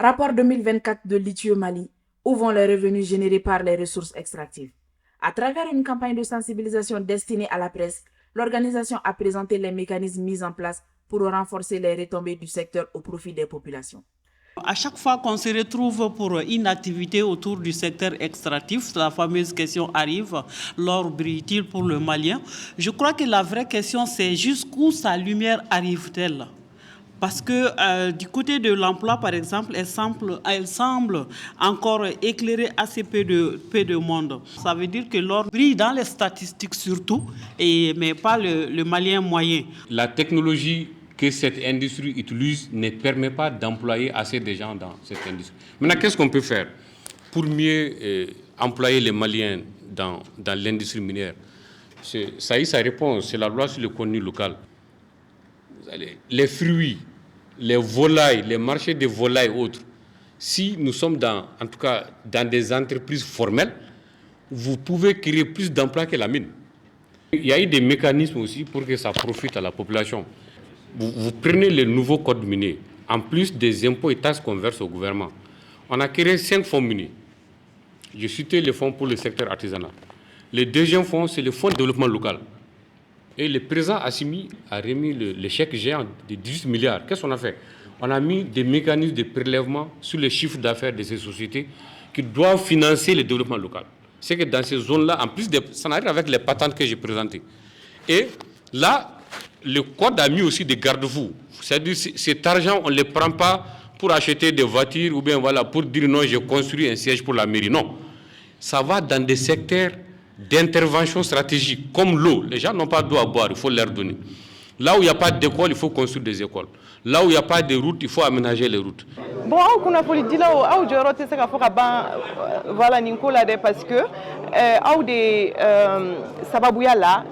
Rapport 2024 de l'ITIO Mali, où vont les revenus générés par les ressources extractives? À travers une campagne de sensibilisation destinée à la presse, l'organisation a présenté les mécanismes mis en place pour renforcer les retombées du secteur au profit des populations. À chaque fois qu'on se retrouve pour une activité autour du secteur extractif, la fameuse question arrive, l'or brille-t-il pour le Malien? Je crois que la vraie question, c'est jusqu'où sa lumière arrive-t-elle? Parce que du côté de l'emploi, par exemple, elle semble encore éclairer assez peu de monde. Ça veut dire que l'or brille dans les statistiques surtout, mais pas le Malien moyen. La technologie que cette industrie utilise ne permet pas d'employer assez de gens dans cette industrie. Maintenant, qu'est-ce qu'on peut faire pour mieux employer les Maliens dans l'industrie minière? Ça y est, sa réponse, c'est la loi sur le contenu local. Les fruits, les volailles, les marchés de volailles et autres, si nous sommes en tout cas dans des entreprises formelles, vous pouvez créer plus d'emplois que la mine. Il y a eu des mécanismes aussi pour que ça profite à la population. Vous prenez le nouveau code minier, en plus des impôts et taxes qu'on verse au gouvernement. On a créé 5 fonds miniers. Je citais le fonds pour le secteur artisanal. Le deuxième fonds, c'est le fonds de développement local. Et le président Assimi a remis le chèque géant de 18 milliards. Qu'est-ce qu'on a fait? On a mis des mécanismes de prélèvement sur les chiffres d'affaires de ces sociétés qui doivent financer le développement local. C'est que dans ces zones-là, en plus, ça arrive avec les patentes que j'ai présentées. Et là, le code a mis aussi des garde-fous. C'est-à-dire que cet argent, on ne le prend pas pour acheter des voitures ou bien voilà, pour dire non, j'ai construit un siège pour la mairie. Non. Ça va dans des secteurs d'intervention stratégique, comme l'eau. Les gens n'ont pas d'eau à boire, il faut leur donner. Là où il n'y a pas d'école, il faut construire des écoles. Là où il n'y a pas de route, il faut aménager les routes. Bon, on a politique là où je retiens ça voilà Nicolas parce que où des sababouya là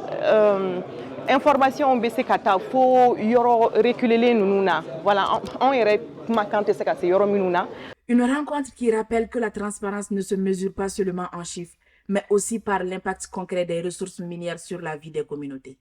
information baissé kata faut yoro reculer les nouna voilà on irait makante ça c'est yoro minuna. Une rencontre qui rappelle que la transparence ne se mesure pas seulement en chiffres, mais aussi par l'impact concret des ressources minières sur la vie des communautés.